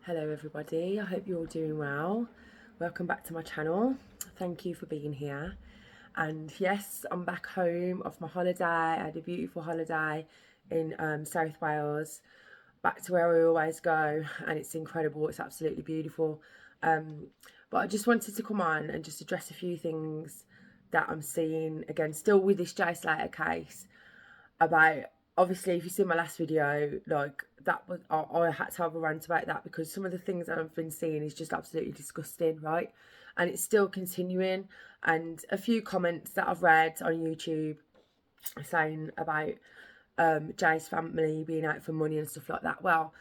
Hello everybody, I hope you're all doing well. Welcome back to my channel. Thank you for being here. And yes, I'm back home off my holiday. I had a beautiful holiday in South Wales, back to where I always go, and it's incredible. It's absolutely beautiful. But I just wanted to come on and just address a few things that I'm seeing, again, still with this Jay Slater case, about, obviously, if you see my last video, like, that was, I had to have a rant about that, because some of the things that I've been seeing is just absolutely disgusting, right? And it's still continuing. And a few comments that I've read on YouTube saying about Jay's family being out for money and stuff like that. Well,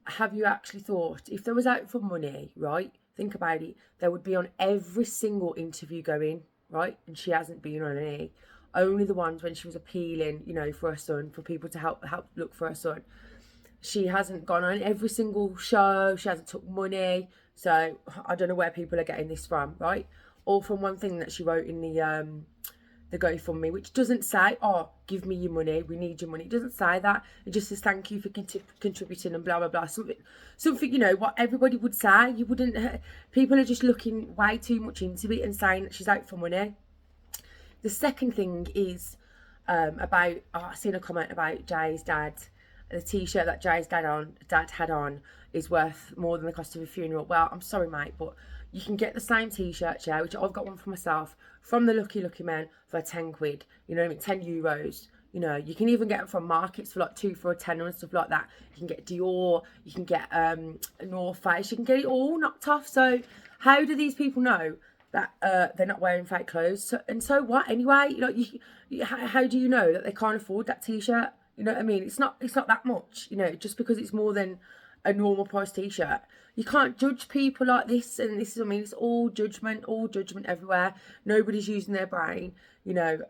have you actually thought, if they was out for money, right, think about it, they would be on every single interview going, right? And she hasn't been on any. Only the ones when she was appealing, you know, for her son, for people to help look for her son. She hasn't gone on every single show. She hasn't took money. So I don't know where people are getting this from, right? All from one thing that she wrote in the GoFundMe, which doesn't say, oh, give me your money, we need your money. It doesn't say that. It just says thank you for contributing and blah blah blah. Something, you know, what everybody would say. You wouldn't. People are just looking way too much into it and saying that she's out for money. The second thing is about, I've seen a comment about Jay's dad. The t-shirt that Jay's dad had on is worth more than the cost of a funeral. Well, I'm sorry, mate, but you can get the same t-shirt, yeah, which I've got one for myself, from the Lucky Men for 10 quid. You know what I mean? 10 euros. You know, you can even get them from markets for like 2 for a tenner and stuff like that. You can get Dior, you can get North Face, you can get it all knocked off. So how do these people know that they're not wearing fake clothes? So what anyway? Like, how do you know that they can't afford that t-shirt? You know what I mean? It's not that much, you know, just because it's more than a normal price t-shirt. You can't judge people like this. And this is, I mean, it's all judgment everywhere. Nobody's using their brain, you know.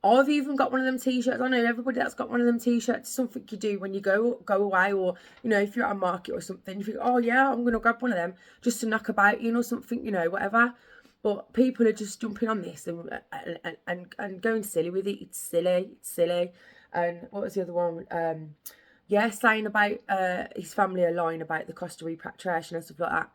I've even got one of them t-shirts. I know everybody that's got one of them t-shirts. Something you do when you go away, or, you know, if you're at a market or something, you think, oh yeah, I'm gonna grab one of them just to knock about, you know, something, you know, whatever. But people are just jumping on this and going silly with it. It's silly. And what was the other one? Yeah, saying about his family are lying about the cost of repatriation and stuff like that.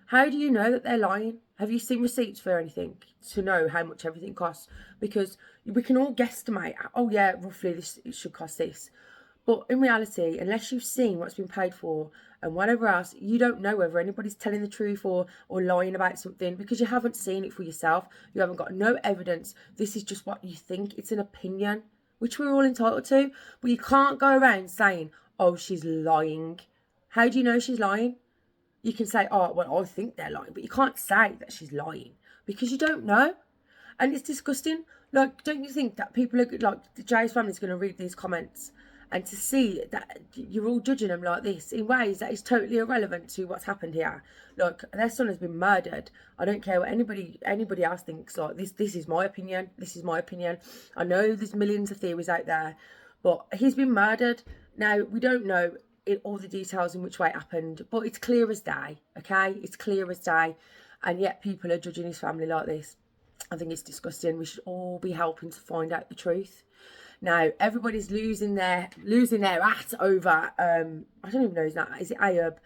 How do you know that they're lying? Have you seen receipts for anything to know how much everything costs? Because we can all guesstimate, oh yeah, roughly this, it should cost this. But in reality, unless you've seen what's been paid for and whatever else, you don't know whether anybody's telling the truth or lying about something, because you haven't seen it for yourself. You haven't got no evidence. This is just what you think. It's an opinion, which we're all entitled to. But you can't go around saying, oh, she's lying. How do you know she's lying? You can say, oh, well, I think they're lying. But you can't say that she's lying because you don't know. And it's disgusting. Like, don't you think that people are, like, Jay's family's going to read these comments and to see that you're all judging them like this in ways that is totally irrelevant to what's happened here? Look, their son has been murdered. I don't care what anybody else thinks. Like, this is my opinion. This is my opinion. I know there's millions of theories out there, but he's been murdered. Now, we don't know all the details in which way it happened, but it's clear as day, okay? It's clear as day. And yet people are judging his family like this. I think it's disgusting. We should all be helping to find out the truth. Now, everybody's losing their hat over, I don't even know his name, is it Ayub,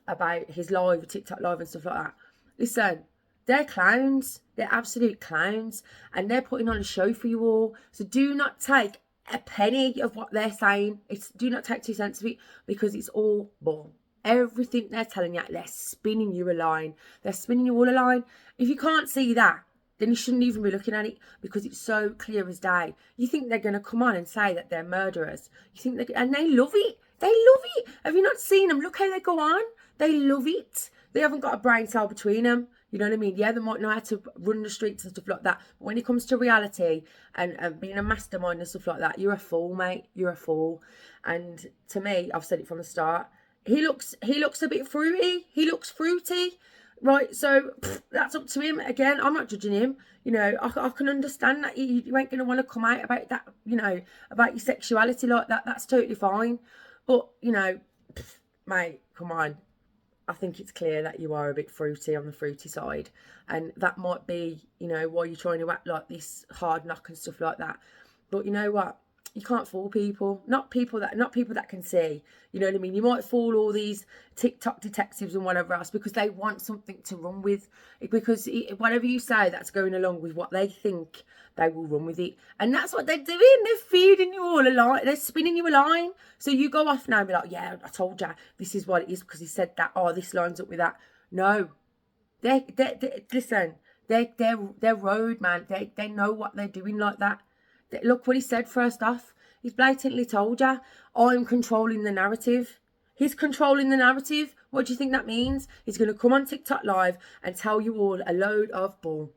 about his live, TikTok live and stuff like that. Listen, they're clowns. They're absolute clowns. And they're putting on a show for you all. So do not take a penny of what they're saying. Do not take 2 cents of it, because it's all bull. Everything they're telling you, they're spinning you a line. They're spinning you all a line. If you can't see that, then you shouldn't even be looking at it, because it's so clear as day. You think they're going to come on and say that they're murderers. You think and they love it. They love it. Have you not seen them? Look how they go on. They love it. They haven't got a brain cell between them. You know what I mean? Yeah, they might know how to run the streets and stuff like that. But when it comes to reality and being a mastermind and stuff like that, you're a fool, mate. You're a fool. And to me, I've said it from the start, he looks a bit fruity. He looks fruity. Right, so that's up to him. Again, I'm not judging him. You know, I can understand that you ain't going to want to come out about that, you know, about your sexuality like that. That's totally fine. But, you know, mate, come on. I think it's clear that you are a bit fruity, on the fruity side. And that might be, you know, why you're trying to act like this hard knock and stuff like that. But you know what? You can't fool people. Not people that can see. You know what I mean? You might fool all these TikTok detectives and whatever else because they want something to run with. Because whatever you say, that's going along with what they think, they will run with it. And that's what they're doing. They're feeding you all a line. They're spinning you a line. So you go off now and be like, yeah, I told you this is what it is because he said that. Oh, this lines up with that. No. Listen, they're road, man. They know what they're doing like that. Look what he said first off. He's blatantly told you, I'm controlling the narrative. He's controlling the narrative. What do you think that means? He's going to come on TikTok live and tell you all a load of bull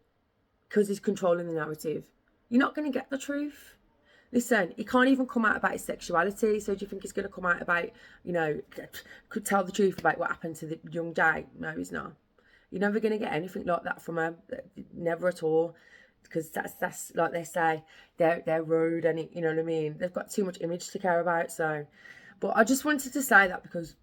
because he's controlling the narrative. You're not going to get the truth. Listen, he can't even come out about his sexuality. So do you think he's going to come out about, you know, could tell the truth about what happened to the young Jay? No, he's not. You're never going to get anything like that from her. Never at all. Because that's like they say, they're rude and you know what I mean. They've got too much image to care about. So, but I just wanted to say that because,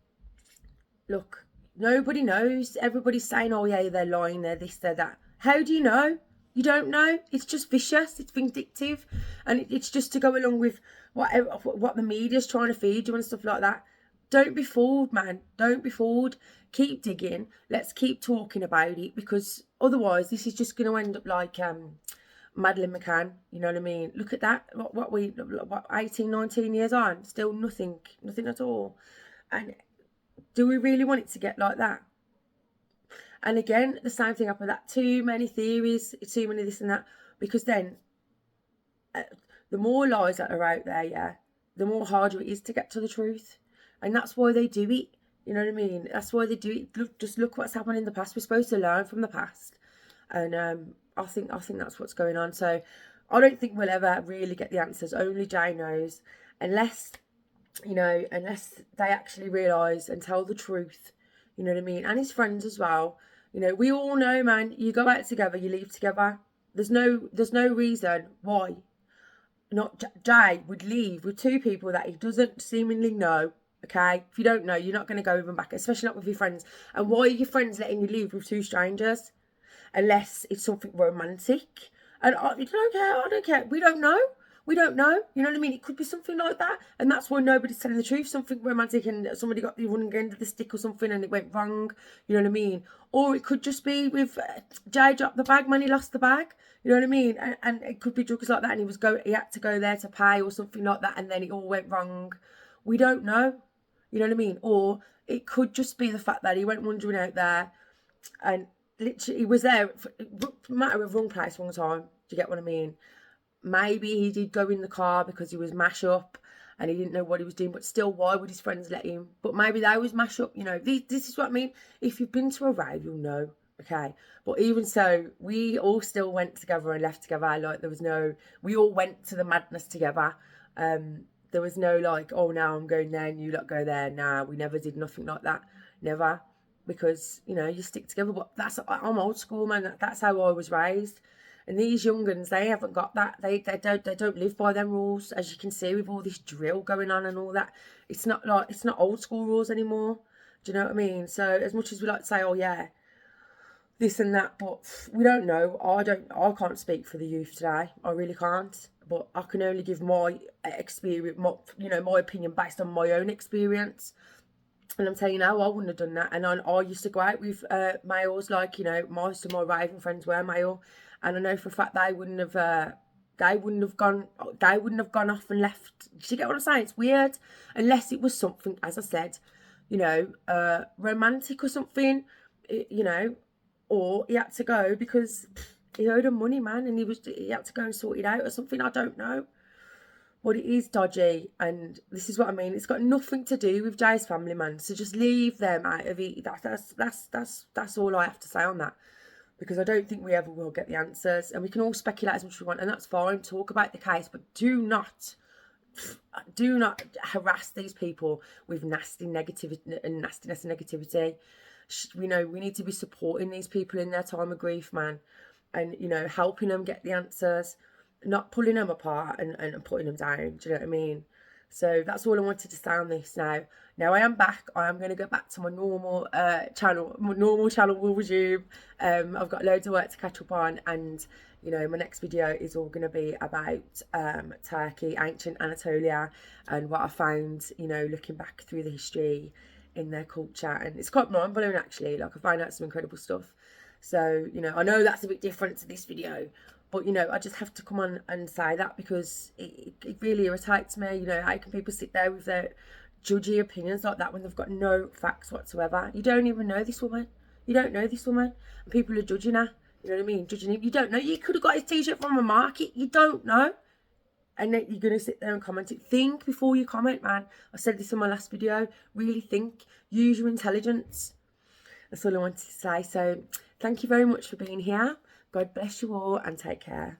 look, nobody knows. Everybody's saying, oh yeah, they're lying, they're this, they're that. How do you know? You don't know. It's just vicious. It's vindictive, and it's just to go along with what the media's trying to feed you and stuff like that. Don't be fooled, man. Don't be fooled. Keep digging. Let's keep talking about it because otherwise this is just going to end up like Madeleine McCann. You know what I mean? Look at that. What 18, 19 years on, still nothing at all. And do we really want it to get like that? And again, the same thing happened. That too many theories, too many this and that. Because then, the more lies that are out there, yeah, the more harder it is to get to the truth. And that's why they do it. You know what I mean? That's why they do it. Just look what's happened in the past. We're supposed to learn from the past. And I think that's what's going on. So I don't think we'll ever really get the answers. Only Jay knows. Unless they actually realise and tell the truth. You know what I mean? And his friends as well. You know, we all know, man, you go out together, you leave together. There's no reason why not Jay would leave with two people that he doesn't seemingly know. Okay, if you don't know, you're not going to go with them back, especially not with your friends. And why are your friends letting you leave with two strangers? Unless it's something romantic. And I don't care. We don't know. You know what I mean? It could be something like that. And that's why nobody's telling the truth. Something romantic and somebody got the running end of the stick or something and it went wrong. You know what I mean? Or it could just be with Jay dropped the bag, man, he lost the bag. You know what I mean? And it could be drugs like that and he had to go there to pay or something like that and then it all went wrong. We don't know. You know what I mean? Or it could just be the fact that he went wandering out there and literally he was there for a matter of wrong place, wrong time. Do you get what I mean? Maybe he did go in the car because he was mash up and he didn't know what he was doing, but still, why would his friends let him? But maybe they was mash up, you know. This is what I mean. If you've been to a rave, you'll know, okay? But even so, we all still went together and left together. Like, we all went to the madness together. There was no like, oh, now I'm going there and you lot go there. Nah, we never did nothing like that. Never. Because, you know, you stick together. But I'm old school, man. That's how I was raised. And these young uns, they haven't got that. They don't live by them rules, as you can see with all this drill going on and all that. It's not old school rules anymore. Do you know what I mean? So as much as we like to say, oh yeah, this and that, but we don't know. I can't speak for the youth today. I really can't. But I can only give my experience, my opinion based on my own experience. And I'm telling you now, I wouldn't have done that. And I used to go out with males, like, you know, most of my raving friends were male. And I know for a fact they wouldn't have gone off and left. Do you get what I'm saying? It's weird. Unless it was something, as I said, you know, romantic or something, you know, or he had to go because he owed him money, man, and he had to go and sort it out or something. I don't know. But it is dodgy, and this is what I mean. It's got nothing to do with Jay's family, man. So just leave them out of it. That's all I have to say on that. Because I don't think we ever will get the answers. And we can all speculate as much as we want, and that's fine. Talk about the case, but do not harass these people with nasty negativity and nastiness and negativity. You know, we need to be supporting these people in their time of grief, man. And, you know, helping them get the answers. Not pulling them apart and putting them down. Do you know what I mean? So that's all I wanted to say on this now. Now I am back. I am going to go back to my normal channel, with YouTube. I've got loads of work to catch up on, and You know, my next video is all going to be about Turkey, ancient Anatolia, and what I found, you know, looking back through the history in their culture. And it's quite mind-blowing, actually. Like, I find out some incredible stuff. So, you know, I know that's a bit different to this video, but, you know, I just have to come on and say that because it really irritates me. You know, how can people sit there with their judgy opinions like that when they've got no facts whatsoever? You don't even know this woman. You don't know this woman. And people are judging her. You know what I mean? Judging him. You don't know. You could have got his t-shirt from a market. You don't know. And then you're going to sit there and comment it. Think before you comment, man. I said this in my last video. Really think. Use your intelligence. That's all I wanted to say. So thank you very much for being here. God bless you all and take care.